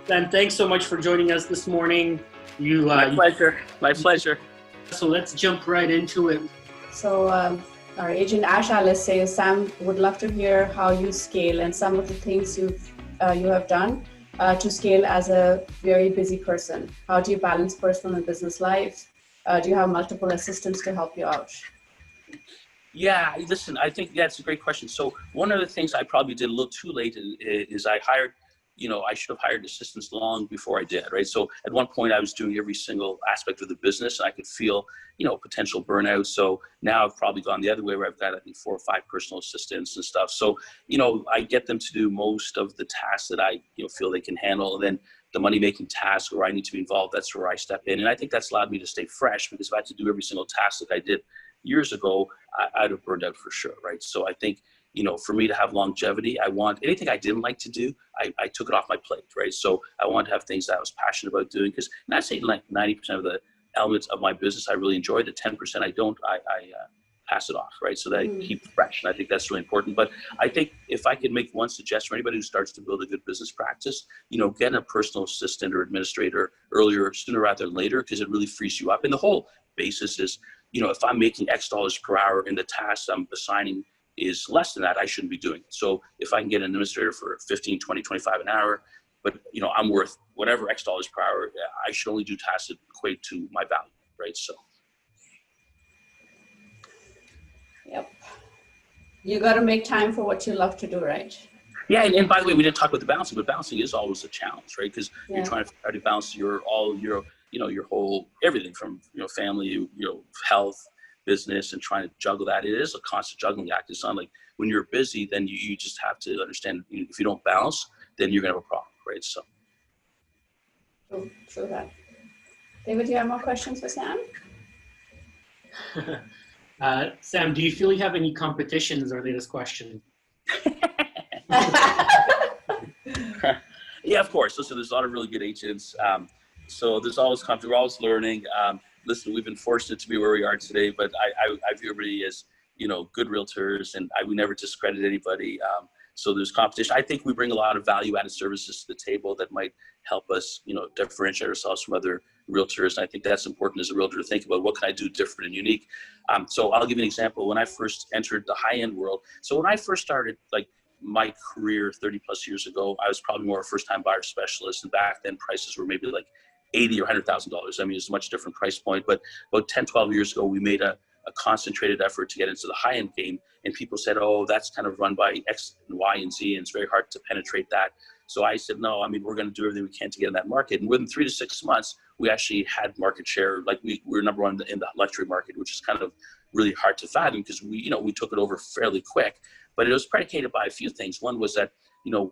Sam, thanks so much for joining us this morning. My pleasure. My pleasure. So let's jump right into it. So our agent Ash Alice says, Sam would love to hear how you scale and some of the things you have done to scale as a very busy person. How do you balance personal and business life? Do you have multiple assistants to help you out? Yeah, listen, I think that's a great question. So one of the things I probably did a little too late is I hired, I should have hired assistants long before I did, right? So at one point I was doing every single aspect of the business and I could feel, potential burnout. So now I've probably gone the other way where I've got, I think, 4 or 5 personal assistants and stuff. So, I get them to do most of the tasks that I, feel they can handle. And then the money-making tasks where I need to be involved, that's where I step in. And I think that's allowed me to stay fresh, because if I had to do every single task that I did years ago, I'd have burned out for sure, right? So I think, for me to have longevity, I want anything I didn't like to do, I took it off my plate, right? So I want to have things that I was passionate about doing, because I'd say like 90% of the elements of my business I really enjoy. The 10% I don't, I pass it off, right? So that I keep fresh. And I think that's really important. But I think if I could make one suggestion for anybody who starts to build a good business practice, get a personal assistant or administrator earlier, sooner rather than later, because it really frees you up. And the whole basis is, if I'm making X dollars per hour and the task I'm assigning is less than that, I shouldn't be doing it. So if I can get an administrator for 15, 20, 25 an hour, but I'm worth whatever X dollars per hour, I should only do tasks that equate to my value, right? So. Yep. You got to make time for what you love to do, right? Yeah, and by the way, we didn't talk about the balancing, but balancing is always a challenge, right? Because you're trying to try to balance your whole, everything from, family, health, business, and trying to juggle that. It is a constant juggling act. It's not like when you're busy, then you just have to understand, if you don't balance, then you're going to have a problem, right? So. True that. David, do you have more questions for Sam? Sam, do you feel you have any competition is our latest question. Yeah, of course. Listen, there's a lot of really good agents. So there's always competition. We're always learning. Listen, we've been fortunate to be where we are today, but I view everybody as, good realtors, and we never discredit anybody. So there's competition. I think we bring a lot of value-added services to the table that might help us, differentiate ourselves from other realtors. And I think that's important as a realtor to think about, what can I do different and unique? So I'll give you an example. When I first entered the high-end world, so when I first started, my career 30 plus years ago, I was probably more a first-time buyer specialist. And back then prices were maybe like $80,000 or $100,000. I mean, it's a much different price point, but about 10, 12 years ago, we made a concentrated effort to get into the high-end game. And people said, oh, that's kind of run by X and Y and Z, and it's very hard to penetrate that. So I said, no, we're going to do everything we can to get in that market. And within 3 to 6 months, we actually had market share. We were number one in the luxury market, which is kind of really hard to fathom, because we took it over fairly quick. But it was predicated by a few things. One was that,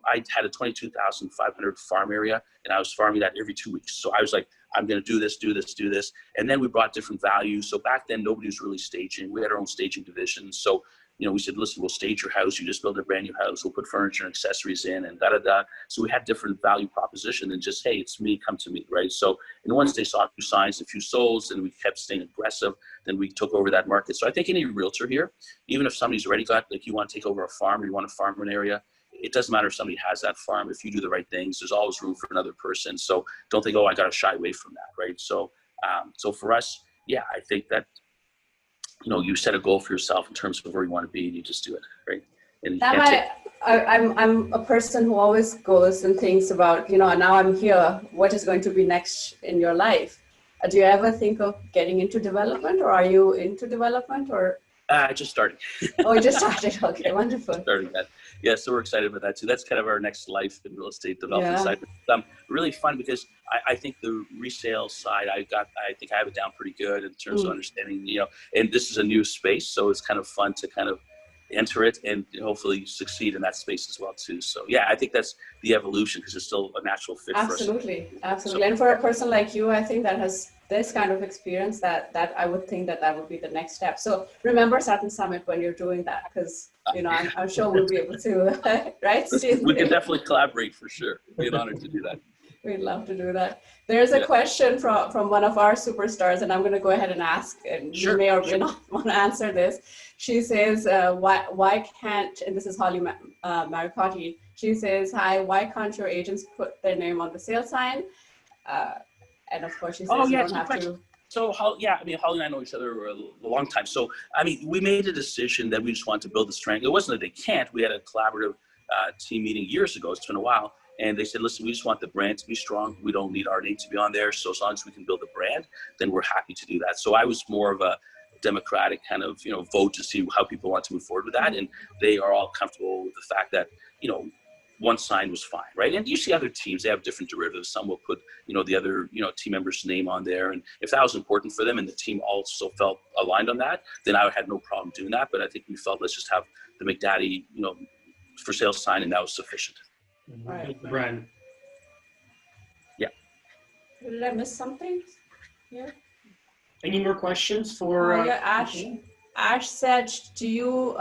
I had a 22,500 farm area, and I was farming that every 2 weeks. So I was like, I'm going to do this. And then we brought different values. So back then, nobody was really staging. We had our own staging division. So, we said, listen, we'll stage your house. You just build a brand new house. We'll put furniture and accessories in and da-da-da. So we had different value proposition than just, hey, it's me, come to me, right? So, and once they saw a few signs, a few souls, and we kept staying aggressive, then we took over that market. So I think any realtor here, even if somebody's already got, you want to take over a farm, or you want to farm an area, it doesn't matter if somebody has that farm. If you do the right things, there's always room for another person. So don't think, oh, I got to shy away from that, right? So, so for us, yeah, I think that, you set a goal for yourself in terms of where you want to be, and you just do it, right? And I'm a person who always goes and thinks about, now I'm here, what is going to be next in your life? Do you ever think of getting into development, or are you into development, or? I just started. Oh, you just started. Okay, wonderful. Starting that. Yeah, so we're excited about that too. That's kind of our next life in real estate development side. Really fun, because I think the resale side, I think I have it down pretty good in terms of understanding, and this is a new space, so it's kind of fun to kind of enter it and hopefully succeed in that space as well too. So yeah, I think that's the evolution, because it's still a natural fit for us. Absolutely. So, and for a person like you, I think that has this kind of experience, that I would think that would be the next step. So remember Sutton Summit when you're doing that, because I'm sure we'll be able to, right? We can definitely collaborate for sure. It'd be an honor to do that. We'd love to do that. There's a question from one of our superstars, and I'm going to go ahead and ask, and you may or may not want to answer this. She says, why can't, and this is Holly Maricotti, She says, hi, why can't your agents put their name on the sale sign? And of course, she says you don't have to. So, Holly and I know each other a long time. So, we made a decision that we just wanted to build the strength. It wasn't that they can't. We had a collaborative team meeting years ago. It's been a while. And they said, listen, we just want the brand to be strong. We don't need our name to be on there. So as long as we can build a brand, then we're happy to do that. So I was more of a democratic kind of, vote to see how people want to move forward with that. And they are all comfortable with the fact that, one sign was fine, right? And you see other teams, they have different derivatives. Some will put, the other, team member's name on there. And if that was important for them and the team also felt aligned on that, then I had no problem doing that. But I think we felt, let's just have the McDadi, for sale sign, and that was sufficient. Right. Brand. Yeah. Did I miss something? Yeah. Any more questions for? Yeah, Ash. Ash said, do you,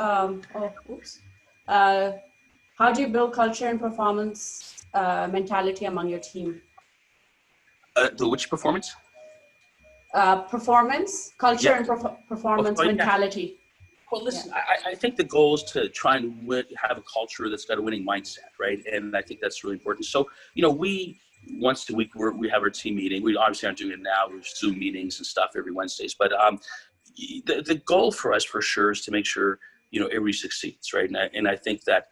how do you build culture and performance mentality among your team? Which performance? Performance, culture, and performance mentality. Well, listen, I think the goal is to try and have a culture that's got a winning mindset, right? And I think that's really important. So, we once a week we have our team meeting. We obviously aren't doing it now. We're Zoom meetings and stuff every Wednesdays. But the goal for us for sure is to make sure everybody succeeds, right? And I think that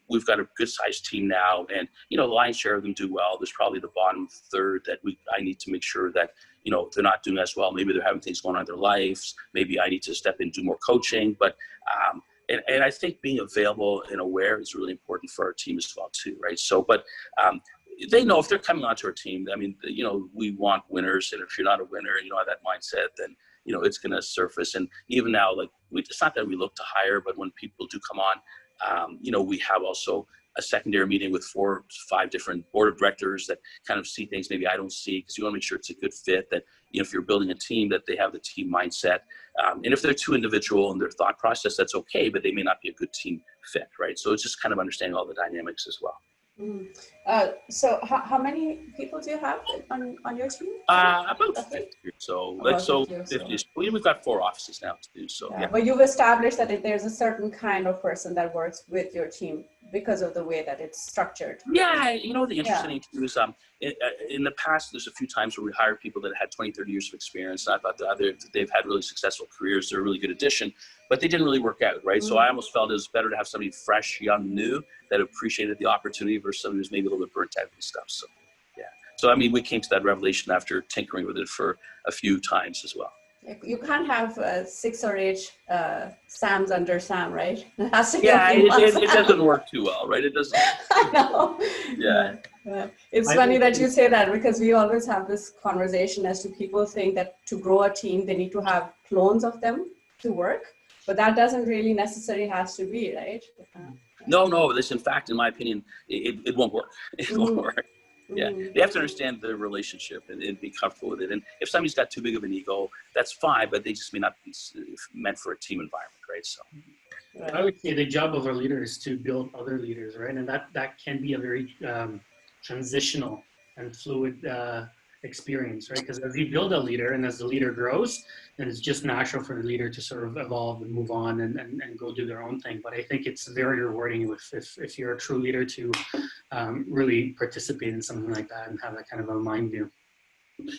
we've got a good sized team now, and the lion's share of them do well. There's probably the bottom third that I need to make sure that they're not doing as well. Maybe they're having things going on in their lives. Maybe I need to step in and do more coaching. But and I think being available and aware is really important for our team as well too, right? So, but they know if they're coming onto our team, we want winners, and if you're not a winner, that mindset, then it's going to surface. And even now, it's not that we look to hire, but when people do come on, we have also a secondary meeting with 4 or 5 different board of directors that kind of see things maybe I don't see, because you want to make sure it's a good fit, that if you're building a team, that they have the team mindset. And if they're too individual in their thought process, that's okay, but they may not be a good team fit, right? So it's just kind of understanding all the dynamics as well. So how many people do you have on your team? About 50 or so. 50. We've got 4 offices now too. So yeah. But you've established that there's a certain kind of person that works with your team because of the way that it's structured. Yeah, the interesting thing is in the past, there's a few times where we hire people that had 20, 30 years of experience. And I thought they've had really successful careers. They're a really good addition, but they didn't really work out, right? So I almost felt it was better to have somebody fresh, young, new that appreciated the opportunity versus somebody who's maybe a little bit burnt out and stuff. So yeah. So we came to that revelation after tinkering with it for a few times as well. You can't have 6 or 8 Sams under Sam, right? It doesn't work too well, right? It doesn't. I know. Yeah. It's funny that you say that, because we always have this conversation as to people think that to grow a team, they need to have clones of them to work, but that doesn't really necessarily has to be, right? No. This, in fact, in my opinion, it won't work. It won't work. Yeah, they have to understand the relationship and be comfortable with it. And if somebody's got too big of an ego, that's fine, but they just may not be meant for a team environment, right? So, I would say the job of a leader is to build other leaders, right? And that can be a very transitional and fluid experience, right? Because as you build a leader and as the leader grows, then it's just natural for the leader to sort of evolve and move on and go do their own thing. But I think it's very rewarding if you're a true leader to really participate in something like that and have that kind of a mind view.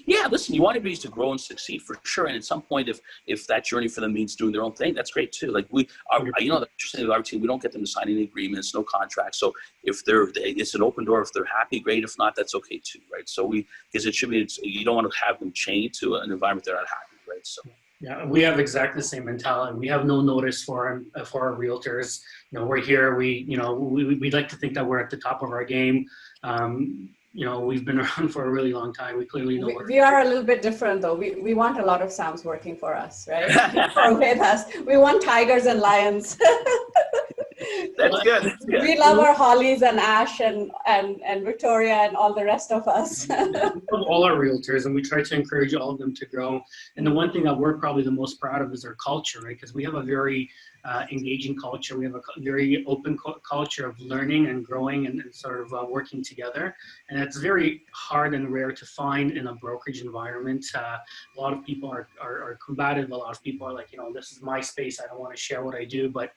Yeah, listen, you want everybody to grow and succeed for sure. And at some point, if that journey for them means doing their own thing, that's great too. Like the interesting with our team, we don't get them to sign any agreements, no contracts. So if it's an open door. If they're happy, great. If not, that's okay too, right? So because it should be, you don't want to have them chained to an environment they're not happy, right? So. Yeah, we have exactly the same mentality. We have no notice for our realtors. We're here. We like to think that we're at the top of our game. We've been around for a really long time. We clearly know. We are a little bit different, though. We want a lot of Sams working for us, right? Or with us. We want tigers and lions. That's good. We love our Hollies and Ash and Victoria and all the rest of us. We love all our realtors, and we try to encourage all of them to grow. And the one thing that we're probably the most proud of is our culture, right? Because we have a very engaging culture. We have a very open culture of learning and growing and sort of working together. And it's very hard and rare to find in a brokerage environment. A lot of people are combative. A lot of people are like, this is my space. I don't want to share what I do. But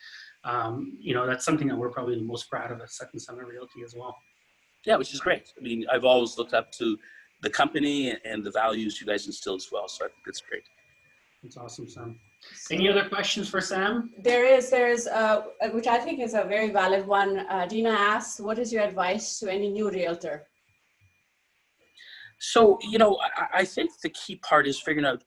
that's something that we're probably the most proud of at Sutton Realty as well. Yeah, which is great. I mean, I've always looked up to the company and the values you guys instill as well. So I think it's great. That's awesome, Sam. Any other questions for Sam? There is, which I think is a very valid one. Dina asks, what is your advice to any new realtor? So, I think the key part is figuring out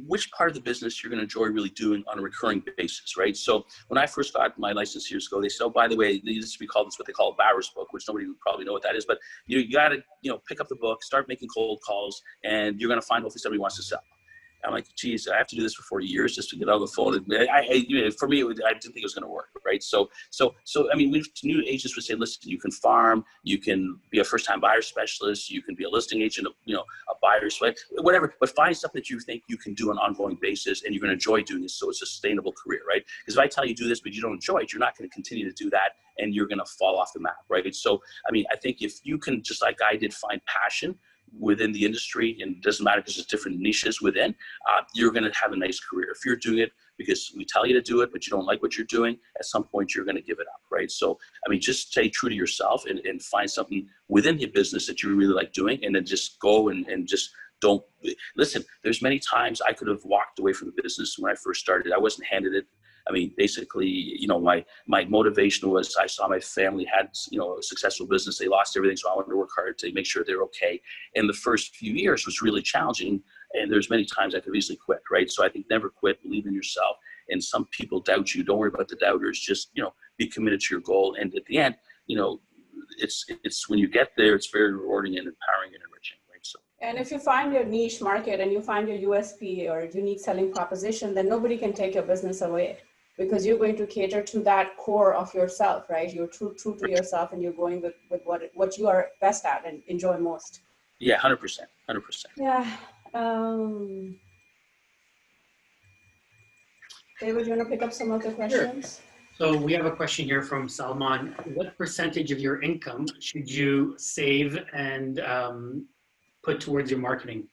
which part of the business you're going to enjoy really doing on a recurring basis, right? So when I first got my license years ago, they said, oh, by the way, they used to be called this, what they call a buyer's book, which nobody would probably know what that is, but you got to, pick up the book, start making cold calls, and you're going to find hopefully somebody wants to sell. I'm like, geez, I have to do this for 40 years just to get on the phone. For me, I didn't think it was going to work, right? So I mean, new agents would say, listen, you can farm, you can be a first-time buyer specialist, you can be a listing agent, a buyer, whatever. But find something that you think you can do on an ongoing basis, and you're going to enjoy doing this, so it's a sustainable career, right? Because if I tell you do this, but you don't enjoy it, you're not going to continue to do that, and you're going to fall off the map, right? So I mean, I think if you can, just like I did, find passion within the industry, and it doesn't matter because there's different niches within, you're going to have a nice career. If you're doing it because we tell you to do it, but you don't like what you're doing, at some point you're going to give it up, right? So, I mean, just stay true to yourself and find something within the business that you really like doing, and then just go and just don't listen. There's many times I could have walked away from the business when I first started. I wasn't handed it. I mean, basically, my motivation was I saw my family had, a successful business. They lost everything. So I wanted to work hard to make sure they're okay. And the first few years was really challenging. And there's many times I could easily quit, right? So I think never quit, believe in yourself. And some people doubt you. Don't worry about the doubters. Just, be committed to your goal. And at the end, it's when you get there, it's very rewarding and empowering and enriching. So. And if you find your niche market and you find your USP or unique selling proposition, then nobody can take your business away, because you're going to cater to that core of yourself, right? You're true to yourself, and you're going with what you are best at and enjoy most. Yeah, 100%. Yeah. David, you want to pick up some of the questions? Sure. So we have a question here from Salman. What percentage of your income should you save and put towards your marketing?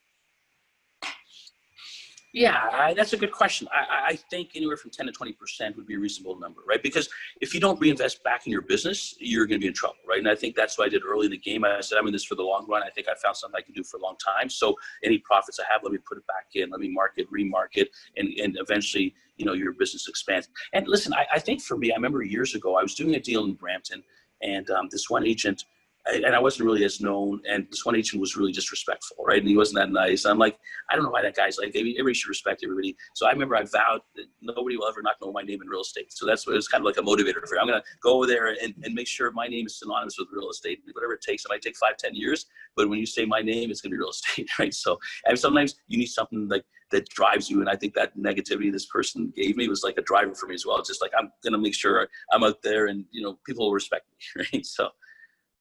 Yeah, that's a good question. I think anywhere from 10 to 20% would be a reasonable number, right? Because if you don't reinvest back in your business, you're going to be in trouble, right? And I think that's what I did early in the game. I said, I'm in this for the long run. I think I found something I can do for a long time. So any profits I have, let me put it back in. Let me market, remarket, and eventually, your business expands. And listen, I think for me, I remember years ago, I was doing a deal in Brampton, and this one agent, and I wasn't really as known, and this one agent was really disrespectful, right? And he wasn't that nice. I'm like, I don't know why that guy's like, everybody should respect everybody. So I remember I vowed that nobody will ever not know my name in real estate. So that's what it was kind of like a motivator for me. I'm going to go over there and make sure my name is synonymous with real estate, whatever it takes. It might take 5-10 years, but when you say my name, it's going to be real estate, right? So, and sometimes you need something like that drives you. And I think that negativity this person gave me was like a driver for me as well. It's just like, I'm going to make sure I'm out there and, people will respect me, right? So,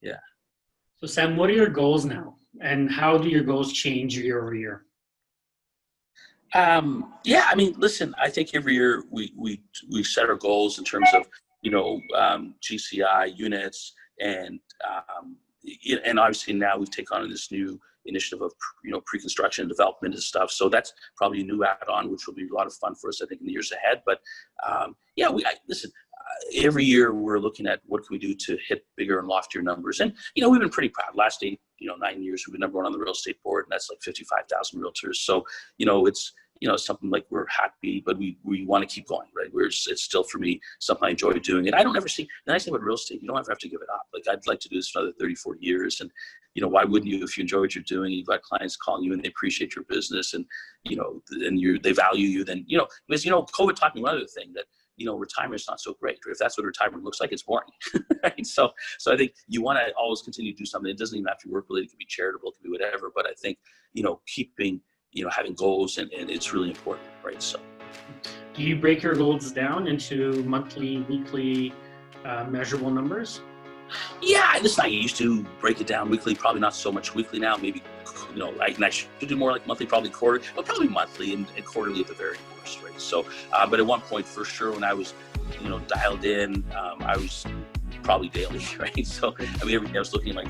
yeah. So Sam, what are your goals now, and how do your goals change year over year? Yeah, I mean, listen, I think every year we set our goals in terms of, GCI units, and obviously now we've taken on this new initiative of, pre-construction and development and stuff. So that's probably a new add-on, which will be a lot of fun for us, I think, in the years ahead. But yeah, listen, every year we're looking at what can we do to hit bigger and loftier numbers. And, we've been pretty proud. Last 9 years, we've been number one on the real estate board, and that's like 55,000 realtors. So, it's something like we're happy, but we want to keep going, right? It's still, for me, something I enjoy doing. And I don't ever see, the nice thing about real estate, you don't ever have to give it up. Like, I'd like to do this for another 30, 40 years. And, why wouldn't you if you enjoy what you're doing, you've got clients calling you and they appreciate your business, and, they value you, then, because, COVID taught me one other thing, that, retirement is not so great. Or if that's what retirement looks like, it's boring. Right? So I think you want to always continue to do something. It doesn't even have to be work related. It can be charitable, it can be whatever. But I think, keeping, having goals, and it's really important, right? So. Do you break your goals down into monthly, weekly, measurable numbers? Yeah, listen, I used to break it down weekly, probably not so much weekly now, maybe, I should do more like monthly, probably quarterly, but probably monthly and quarterly at the very worst, right? So, but at one point, for sure, when I was, dialed in, I was probably daily, right? So, I mean, every day I was looking at my